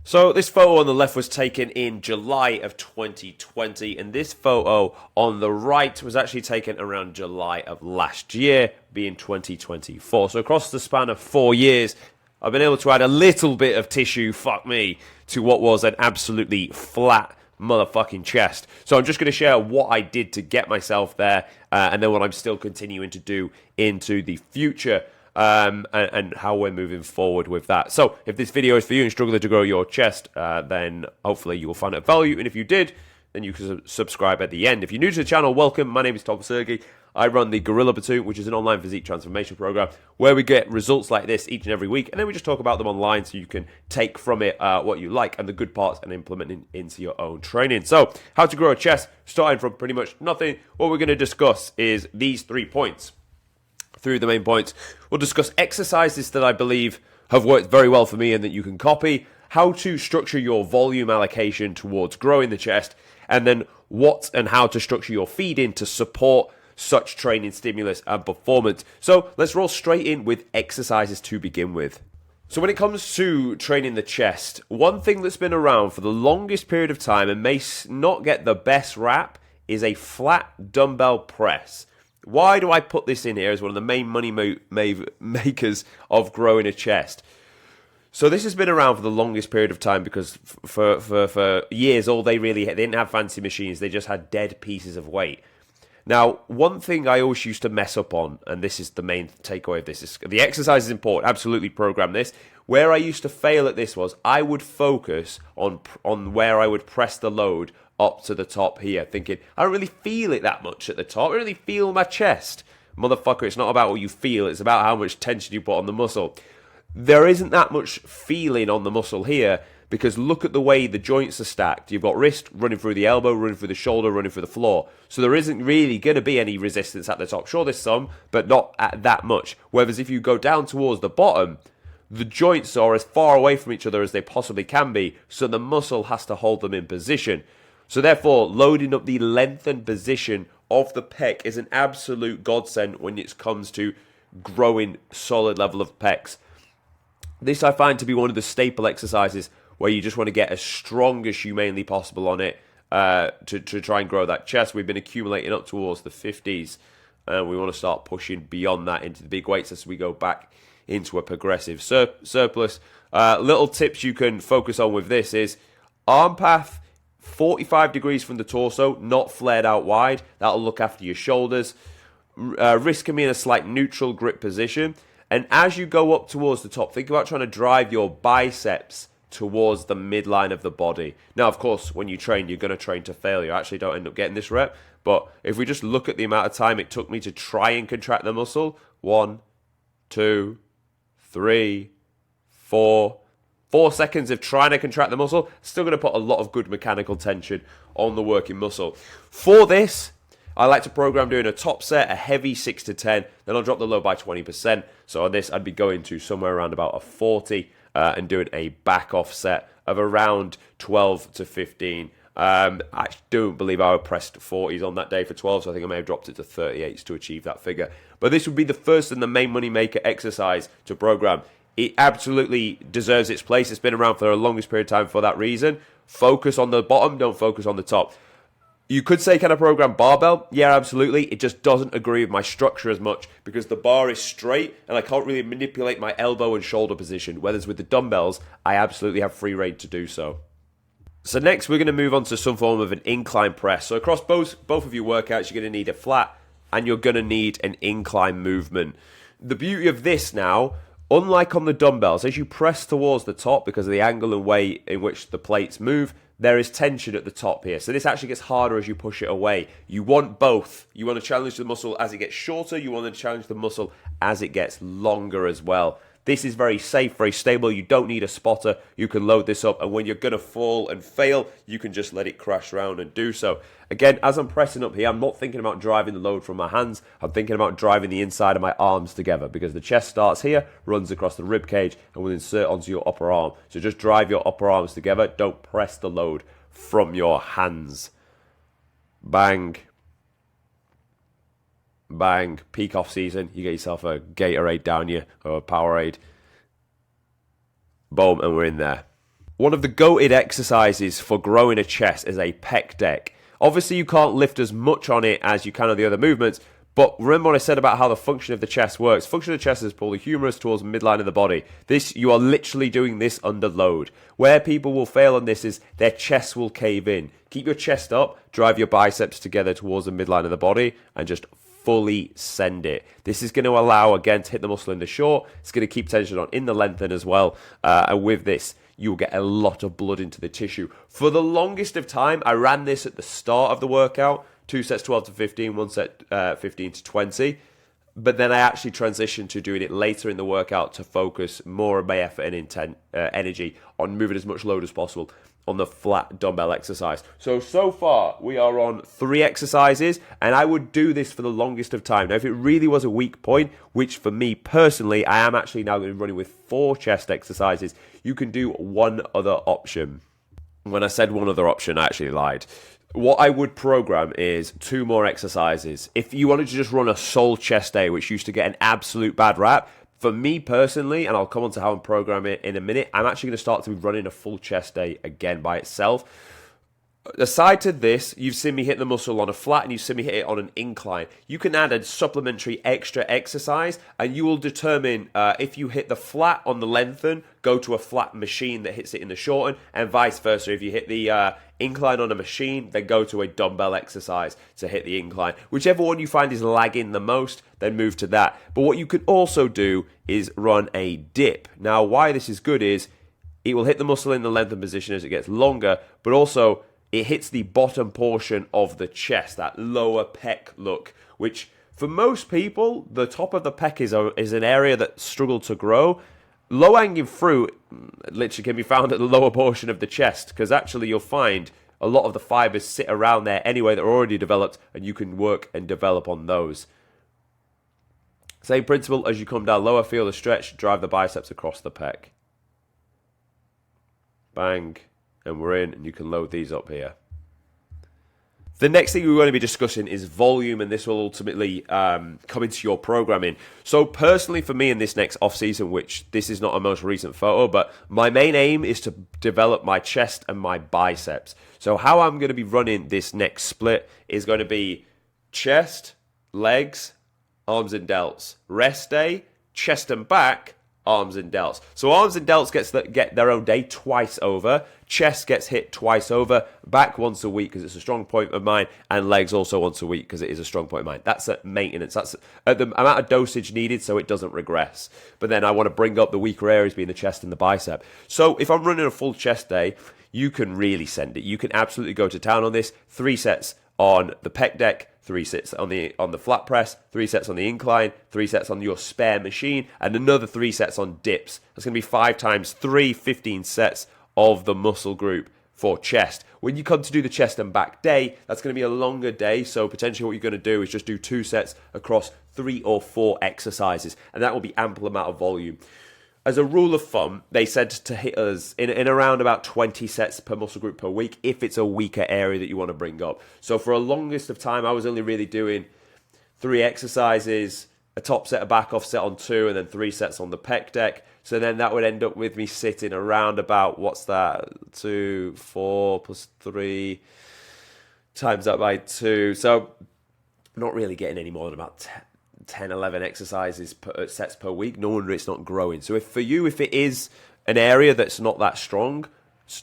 So this photo on the left was taken in July of 2020, and this photo on the right was actually taken around July of last year, being 2024. So across the span of 4 years, I've been able to add a little bit of tissue, fuck me, to what was an absolutely flat motherfucking chest. So I'm just going to share what I did to get myself there, and then what I'm still continuing to do into the future. And how we're moving forward with that. So if this video is for you and struggling to grow your chest, then hopefully you will find it of value. And if you did, then you can subscribe at the end. If you're new to the channel, welcome. My name is Tom Sergey. I run the Gorilla Platoon, which is an online physique transformation program where we get results like this each and every week. And then we just talk about them online so you can take from it what you like and the good parts and implement it into your own training. So how to grow a chest, starting from pretty much nothing. What we're going to discuss is these 3 points. Through the main points, we'll discuss exercises that I believe have worked very well for me and that you can copy, how to structure your volume allocation towards growing the chest, and then what and how to structure your feeding to support such training stimulus and performance. So let's roll straight in with exercises to begin with. So when it comes to training the chest, one thing that's been around for the longest period of time and may not get the best rap is a flat dumbbell press. Why do I put this in here as one of the main money makers of growing a chest? So this has been around for the longest period of time because for years, they didn't have fancy machines. They just had dead pieces of weight. Now, one thing I always used to mess up on, and this is the main takeaway of this, is the exercise is important. Absolutely program this. Where I used to fail at this was I would focus on where I would press the load up to the top here, thinking, I don't really feel it that much at the top. I don't really feel my chest. Motherfucker, it's not about what you feel. It's about how much tension you put on the muscle. There isn't that much feeling on the muscle here because look at the way the joints are stacked. You've got wrist running through the elbow, running through the shoulder, running through the floor. So there isn't really going to be any resistance at the top. Sure, there's some, but not at that much. Whereas if you go down towards the bottom, the joints are as far away from each other as they possibly can be. So the muscle has to hold them in position. So therefore, loading up the length and position of the pec is an absolute godsend when it comes to growing solid level of pecs. This I find to be one of the staple exercises where you just want to get as strong as humanly possible on it to try and grow that chest. We've been accumulating up towards the 50s, and we want to start pushing beyond that into the big weights as we go back into a progressive surplus. Little tips you can focus on with this is arm path 45 degrees from the torso, not flared out wide. That'll look after your shoulders. Wrist can be in a slight neutral grip position. And as you go up towards the top, think about trying to drive your biceps towards the midline of the body. Now, of course, when you train, you're going to train to fail. You actually don't end up getting this rep. But if we just look at the amount of time it took me to try and contract the muscle, 1, 2, 3, 4... 4 seconds of trying to contract the muscle, still going to put a lot of good mechanical tension on the working muscle. For this, I like to program doing a top set, a heavy 6 to 10, then I'll drop the load by 20%. So on this, I'd be going to somewhere around about a 40 and doing a back off set of around 12 to 15. I don't believe I pressed 40s on that day for 12, so I think I may have dropped it to 38s to achieve that figure. But this would be the first and the main money maker exercise to program. It absolutely deserves its place. It's been around for the longest period of time for that reason. Focus on the bottom, don't focus on the top. You could say, can I program barbell? Yeah, absolutely. It just doesn't agree with my structure as much because the bar is straight and I can't really manipulate my elbow and shoulder position. Whereas with the dumbbells, I absolutely have free rein to do so. So next, we're going to move on to some form of an incline press. So across both of your workouts, you're going to need a flat and you're going to need an incline movement. The beauty of this now, unlike on the dumbbells, as you press towards the top because of the angle and way in which the plates move, there is tension at the top here. So this actually gets harder as you push it away. You want both. You want to challenge the muscle as it gets shorter. You want to challenge the muscle as it gets longer as well. This is very safe, very stable. You don't need a spotter. You can load this up, and when you're going to fall and fail, you can just let it crash around and do so. Again, as I'm pressing up here, I'm not thinking about driving the load from my hands. I'm thinking about driving the inside of my arms together because the chest starts here, runs across the rib cage, and will insert onto your upper arm. So just drive your upper arms together. Don't press the load from your hands. Bang. Bang, peak off season, you get yourself a Gatorade down you or a Powerade. Boom, and we're in there. One of the goated exercises for growing a chest is a pec deck. Obviously, you can't lift as much on it as you can on the other movements, but remember what I said about how the function of the chest works. Function of the chest is pull the humerus towards the midline of the body. You are literally doing this under load. Where people will fail on this is their chest will cave in. Keep your chest up, drive your biceps together towards the midline of the body, and just fully send it. This is going to allow, again, to hit the muscle in the short. It's going to keep tension on in the lengthen as well. And with this, you'll get a lot of blood into the tissue. For the longest of time, I ran this at the start of the workout, 2 sets 12 to 15, 1 set 15 to 20. But then I actually transitioned to doing it later in the workout to focus more of my effort and energy on moving as much load as possible on the flat dumbbell exercise. So far, we are on 3 exercises, and I would do this for the longest of time. Now, if it really was a weak point, which for me personally, I am actually now going to be running with 4 chest exercises, you can do one other option. When I said one other option, I actually lied. What I would program is 2 more exercises. If you wanted to just run a sole chest day, which used to get an absolute bad rap, for me personally, and I'll come on to how I'm programming it in a minute, I'm actually going to start to be running a full chest day again by itself. Aside to this, you've seen me hit the muscle on a flat and you've seen me hit it on an incline. You can add a supplementary extra exercise and you will determine if you hit the flat on the lengthen, go to a flat machine that hits it in the shorten, and vice versa. If you hit the incline on a machine, then go to a dumbbell exercise to hit the incline. Whichever one you find is lagging the most, then move to that. But what you can also do is run a dip. Now, why this is good is it will hit the muscle in the lengthen position as it gets longer, but also it hits the bottom portion of the chest, that lower pec look, which for most people, the top of the pec is an area that struggled to grow. Low-hanging fruit literally can be found at the lower portion of the chest, because actually you'll find a lot of the fibers sit around there anyway that are already developed, and you can work and develop on those. Same principle as you come down lower, feel the stretch, drive the biceps across the pec. Bang. And we're in, and you can load these up here. The next thing we're going to be discussing is volume, and this will ultimately come into your programming. So personally for me in this next off-season, which this is not a most recent photo, but my main aim is to develop my chest and my biceps. So how I'm going to be running this next split is going to be chest, legs, arms and delts. Rest day, chest and back, arms and delts. So arms and delts get their own day twice over. Chest gets hit twice over. Back once a week because it's a strong point of mine. And legs also once a week because it is a strong point of mine. That's at maintenance. That's at the amount of dosage needed so it doesn't regress. But then I want to bring up the weaker areas being the chest and the bicep. So if I'm running a full chest day, you can really send it. You can absolutely go to town on this. 3 sets on the pec deck, 3 sets on the flat press, 3 sets on the incline, 3 sets on your spare machine, and another 3 sets on dips. That's going to be 5 times 3, 15 sets of the muscle group for chest. When you come to do the chest and back day, that's going to be a longer day, so potentially what you're going to do is just do 2 sets across 3 or 4 exercises, and that will be ample amount of volume. As a rule of thumb, they said to hit us in around about 20 sets per muscle group per week if it's a weaker area that you want to bring up. So for a longest of time, I was only really doing 3 exercises, a top set, a back off set on 2, and then 3 sets on the pec deck. So then that would end up with me sitting around about, what's that, 2, 4 plus 3 times that by 2. So I'm not really getting any more than about 10, 11 exercises sets per week. No wonder it's not growing. So if it is an area that's not that strong,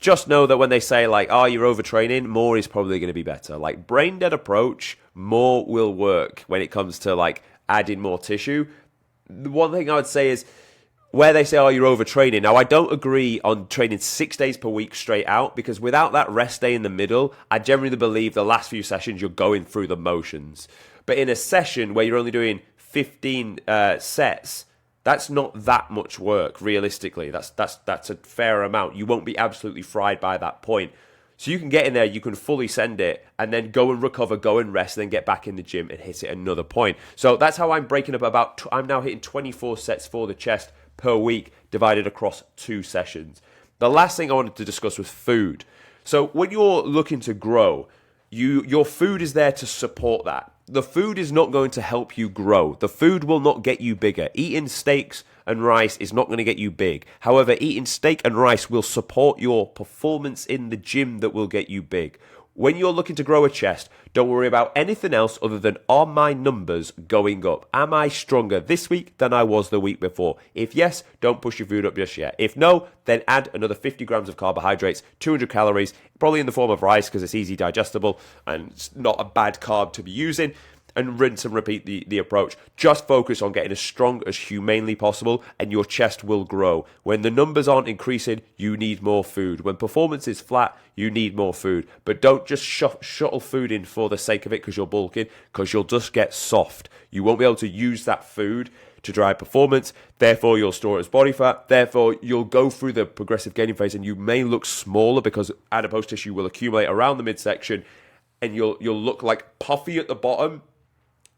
just know that when they say like, oh, you're overtraining, more is probably going to be better. Like brain dead approach, more will work when it comes to like adding more tissue. The one thing I would say is where they say, oh, you're overtraining. Now, I don't agree on training 6 days per week straight out because without that rest day in the middle, I generally believe the last few sessions you're going through the motions. But in a session where you're only doing 15 sets, that's not that much work, realistically. That's a fair amount. You won't be absolutely fried by that point. So you can get in there, you can fully send it, and then go and recover, go and rest, then get back in the gym and hit it another point. So that's how I'm breaking up I'm now hitting 24 sets for the chest per week, divided across 2 sessions. The last thing I wanted to discuss was food. So when you're looking to grow, your food is there to support that. the food is not going to help you grow. The food will not get you bigger. Eating steaks and rice is not going to get you big. However, eating steak and rice will support your performance in the gym that will get you big. When you're looking to grow a chest, don't worry about anything else other than, are my numbers going up? Am I stronger this week than I was the week before? If yes, don't push your food up just yet. If no, then add another 50 grams of carbohydrates, 200 calories, probably in the form of rice because it's easy digestible and it's not a bad carb to be using. And rinse and repeat the approach. Just focus on getting as strong as humanly possible and your chest will grow. When the numbers aren't increasing, you need more food. When performance is flat, you need more food. But don't just shuttle food in for the sake of it because you're bulking, because you'll just get soft. You won't be able to use that food to drive performance. Therefore, you'll store it as body fat. Therefore, you'll go through the progressive gaining phase and you may look smaller because adipose tissue will accumulate around the midsection and you'll look like puffy at the bottom,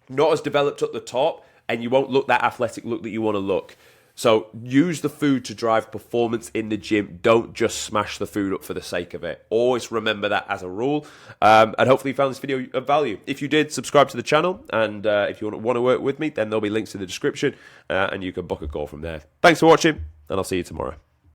not as developed at the top, and you won't look that athletic look that you want to look. So use the food to drive performance in the gym. Don't just smash the food up for the sake of it. Always remember that as a rule. And hopefully you found this video of value. If you did, subscribe to the channel. And if you want to work with me, then there'll be links in the description. And you can book a call from there. Thanks for watching, and I'll see you tomorrow.